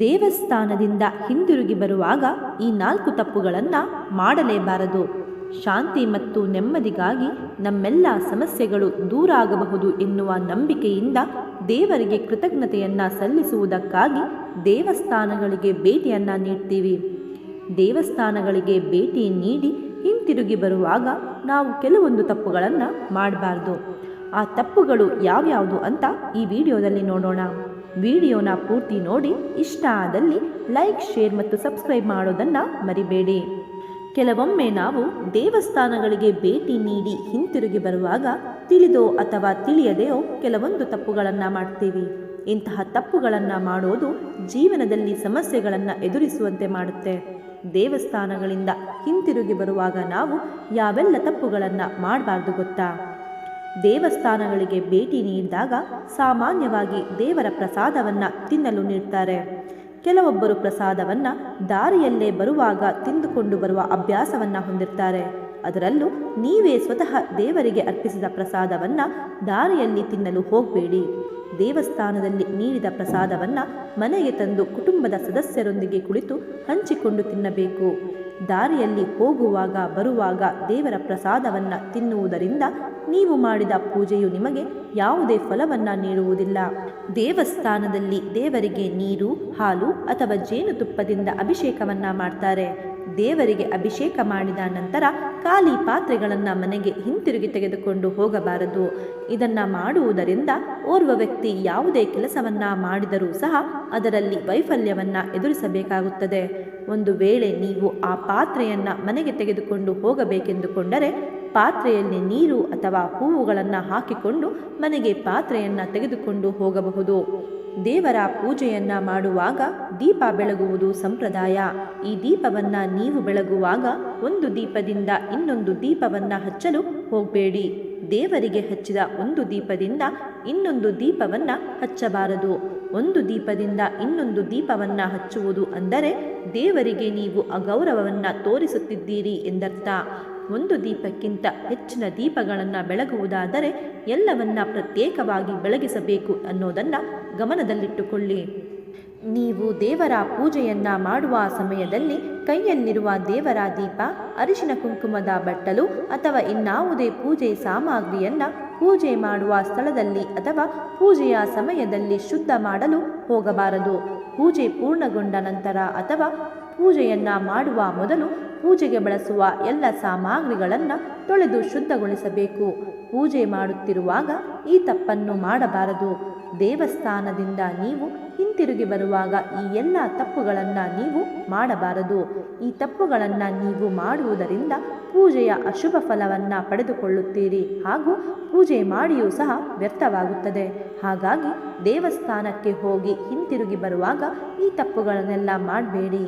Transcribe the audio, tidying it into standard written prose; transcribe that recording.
ದೇವಸ್ಥಾನದಿಂದ ಹಿಂದಿರುಗಿ ಬರುವಾಗ ಈ 4 ತಪ್ಪುಗಳನ್ನು ಮಾಡಲೇಬಾರದು. ಶಾಂತಿ ಮತ್ತು ನೆಮ್ಮದಿಗಾಗಿ ನಮ್ಮೆಲ್ಲ ಸಮಸ್ಯೆಗಳು ದೂರ ಆಗಬಹುದು ಎನ್ನುವ ನಂಬಿಕೆಯಿಂದ ದೇವರಿಗೆ ಕೃತಜ್ಞತೆಯನ್ನು ಸಲ್ಲಿಸುವುದಕ್ಕಾಗಿ ದೇವಸ್ಥಾನಗಳಿಗೆ ಭೇಟಿಯನ್ನು ನೀಡ್ತೀವಿ. ದೇವಸ್ಥಾನಗಳಿಗೆ ಭೇಟಿ ನೀಡಿ ಹಿಂತಿರುಗಿ ಬರುವಾಗ ನಾವು ಕೆಲವೊಂದು ತಪ್ಪುಗಳನ್ನು ಮಾಡಬಾರ್ದು. ಆ ತಪ್ಪುಗಳು ಯಾವ್ಯಾವುದು ಅಂತ ಈ ವಿಡಿಯೋದಲ್ಲಿ ನೋಡೋಣ. ವಿಡಿಯೋನ ಪೂರ್ತಿ ನೋಡಿ ಇಷ್ಟ ಆದಲ್ಲಿ ಲೈಕ್, ಶೇರ್ ಮತ್ತು ಸಬ್ಸ್ಕ್ರೈಬ್ ಮಾಡೋದನ್ನು ಮರಿಬೇಡಿ. ಕೆಲವೊಮ್ಮೆ ನಾವು ದೇವಸ್ಥಾನಗಳಿಗೆ ಭೇಟಿ ನೀಡಿ ಹಿಂತಿರುಗಿ ಬರುವಾಗ ತಿಳಿದೋ ಅಥವಾ ತಿಳಿಯದೆಯೋ ಕೆಲವೊಂದು ತಪ್ಪುಗಳನ್ನು ಮಾಡ್ತೀವಿ. ಇಂತಹ ತಪ್ಪುಗಳನ್ನು ಮಾಡೋದು ಜೀವನದಲ್ಲಿ ಸಮಸ್ಯೆಗಳನ್ನು ಎದುರಿಸುವಂತೆ ಮಾಡುತ್ತೆ. ದೇವಸ್ಥಾನಗಳಿಂದ ಹಿಂತಿರುಗಿ ಬರುವಾಗ ನಾವು ಯಾವೆಲ್ಲ ತಪ್ಪುಗಳನ್ನು ಮಾಡಬಾರ್ದು ಗೊತ್ತಾ? ದೇವಸ್ಥಾನಗಳಿಗೆ ಭೇಟಿ ನೀಡಿದಾಗ ಸಾಮಾನ್ಯವಾಗಿ ದೇವರ ಪ್ರಸಾದವನ್ನು ತಿನ್ನಲು ನೀಡ್ತಾರೆ. ಕೆಲವೊಬ್ಬರು ಪ್ರಸಾದವನ್ನು ದಾರಿಯಲ್ಲೇ ಬರುವಾಗ ತಿಂದುಕೊಂಡು ಬರುವ ಅಭ್ಯಾಸವನ್ನು ಹೊಂದಿರ್ತಾರೆ. ಅದರಲ್ಲೂ ನೀವೇ ಸ್ವತಃ ದೇವರಿಗೆ ಅರ್ಪಿಸಿದ ಪ್ರಸಾದವನ್ನು ದಾರಿಯಲ್ಲಿ ತಿನ್ನಲು ಹೋಗಬೇಡಿ. ದೇವಸ್ಥಾನದಲ್ಲಿ ನೀಡಿದ ಪ್ರಸಾದವನ್ನು ಮನೆಗೆ ತಂದು ಕುಟುಂಬದ ಸದಸ್ಯರೊಂದಿಗೆ ಕುಳಿತು ಹಂಚಿಕೊಂಡು ತಿನ್ನಬೇಕು. ದಾರಿಯಲ್ಲಿ ಹೋಗುವಾಗ ಬರುವಾಗ ದೇವರ ಪ್ರಸಾದವನ್ನು ತಿನ್ನುವುದರಿಂದ ನೀವು ಮಾಡಿದ ಪೂಜೆಯು ನಿಮಗೆ ಯಾವುದೇ ಫಲವನ್ನು ನೀಡುವುದಿಲ್ಲ. ದೇವಸ್ಥಾನದಲ್ಲಿ ದೇವರಿಗೆ ನೀರು, ಹಾಲು ಅಥವಾ ಜೇನುತುಪ್ಪದಿಂದ ಅಭಿಷೇಕವನ್ನು ಮಾಡ್ತಾರೆ. ದೇವರಿಗೆ ಅಭಿಷೇಕ ಮಾಡಿದ ನಂತರ ಖಾಲಿ ಪಾತ್ರೆಗಳನ್ನು ಮನೆಗೆ ಹಿಂತಿರುಗಿ ತೆಗೆದುಕೊಂಡು ಹೋಗಬಾರದು. ಇದನ್ನು ಮಾಡುವುದರಿಂದ ಓರ್ವ ವ್ಯಕ್ತಿ ಯಾವುದೇ ಕೆಲಸವನ್ನು ಮಾಡಿದರೂ ಸಹ ಅದರಲ್ಲಿ ವೈಫಲ್ಯವನ್ನು ಎದುರಿಸಬೇಕಾಗುತ್ತದೆ. ಒಂದು ವೇಳೆ ನೀವು ಆ ಪಾತ್ರೆಯನ್ನು ಮನೆಗೆ ತೆಗೆದುಕೊಂಡು ಹೋಗಬೇಕೆಂದುಕೊಂಡರೆ ಪಾತ್ರೆಯಲ್ಲಿ ನೀರು ಅಥವಾ ಹೂವುಗಳನ್ನು ಹಾಕಿಕೊಂಡು ಮನೆಗೆ ಪಾತ್ರೆಯನ್ನು ತೆಗೆದುಕೊಂಡು ಹೋಗಬಹುದು. ದೇವರ ಪೂಜೆಯನ್ನು ಮಾಡುವಾಗ ದೀಪ ಬೆಳಗುವುದು ಸಂಪ್ರದಾಯ. ಈ ದೀಪವನ್ನು ನೀವು ಬೆಳಗುವಾಗ ಒಂದು ದೀಪದಿಂದ ಇನ್ನೊಂದು ದೀಪವನ್ನು ಹಚ್ಚಲು ಹೋಗಬೇಡಿ. ದೇವರಿಗೆ ಹಚ್ಚಿದ ಒಂದು ದೀಪದಿಂದ ಇನ್ನೊಂದು ದೀಪವನ್ನು ಹಚ್ಚಬಾರದು. ಒಂದು ದೀಪದಿಂದ ಇನ್ನೊಂದು ದೀಪವನ್ನು ಹಚ್ಚುವುದು ಅಂದರೆ ದೇವರಿಗೆ ನೀವು ಅಗೌರವವನ್ನು ತೋರಿಸುತ್ತಿದ್ದೀರಿ ಎಂದರ್ಥ. ಒಂದು ದೀಪಕ್ಕಿಂತ ಹೆಚ್ಚಿನ ದೀಪಗಳನ್ನು ಬೆಳಗುವುದಾದರೆ ಎಲ್ಲವನ್ನ ಪ್ರತ್ಯೇಕವಾಗಿ ಬೆಳಗಿಸಬೇಕು ಅನ್ನೋದನ್ನು ಗಮನದಲ್ಲಿಟ್ಟುಕೊಳ್ಳಿ. ನೀವು ದೇವರ ಪೂಜೆಯನ್ನು ಮಾಡುವ ಸಮಯದಲ್ಲಿ ಕೈಯಲ್ಲಿರುವ ದೇವರ ದೀಪ, ಅರಿಶಿನ ಕುಂಕುಮದ ಬಟ್ಟಲು ಅಥವಾ ಇನ್ನಾವುದೇ ಪೂಜೆ ಸಾಮಗ್ರಿಯನ್ನು ಪೂಜೆ ಮಾಡುವ ಸ್ಥಳದಲ್ಲಿ ಅಥವಾ ಪೂಜೆಯ ಸಮಯದಲ್ಲಿ ಶುದ್ಧ ಮಾಡಲು ಹೋಗಬಾರದು. ಪೂಜೆ ಪೂರ್ಣಗೊಂಡ ನಂತರ ಅಥವಾ ಪೂಜೆಯನ್ನು ಮಾಡುವ ಮೊದಲು ಪೂಜೆಗೆ ಬಳಸುವ ಎಲ್ಲ ಸಾಮಗ್ರಿಗಳನ್ನು ತೊಳೆದು ಶುದ್ಧಗೊಳಿಸಬೇಕು. ಪೂಜೆ ಮಾಡುತ್ತಿರುವಾಗ ಈ ತಪ್ಪನ್ನು ಮಾಡಬಾರದು. ದೇವಸ್ಥಾನದಿಂದ ನೀವು ಹಿಂತಿರುಗಿ ಬರುವಾಗ ಈ ಎಲ್ಲ ತಪ್ಪುಗಳನ್ನು ನೀವು ಮಾಡಬಾರದು. ಈ ತಪ್ಪುಗಳನ್ನು ನೀವು ಮಾಡುವುದರಿಂದ ಪೂಜೆಯ ಅಶುಭ ಫಲವನ್ನು ಪಡೆದುಕೊಳ್ಳುತ್ತೀರಿ ಹಾಗೂ ಪೂಜೆ ಮಾಡಿಯೂ ಸಹ ವ್ಯರ್ಥವಾಗುತ್ತದೆ. ಹಾಗಾಗಿ ದೇವಸ್ಥಾನಕ್ಕೆ ಹೋಗಿ ಹಿಂತಿರುಗಿ ಬರುವಾಗ ಈ ತಪ್ಪುಗಳನ್ನೆಲ್ಲ ಮಾಡಬೇಡಿ.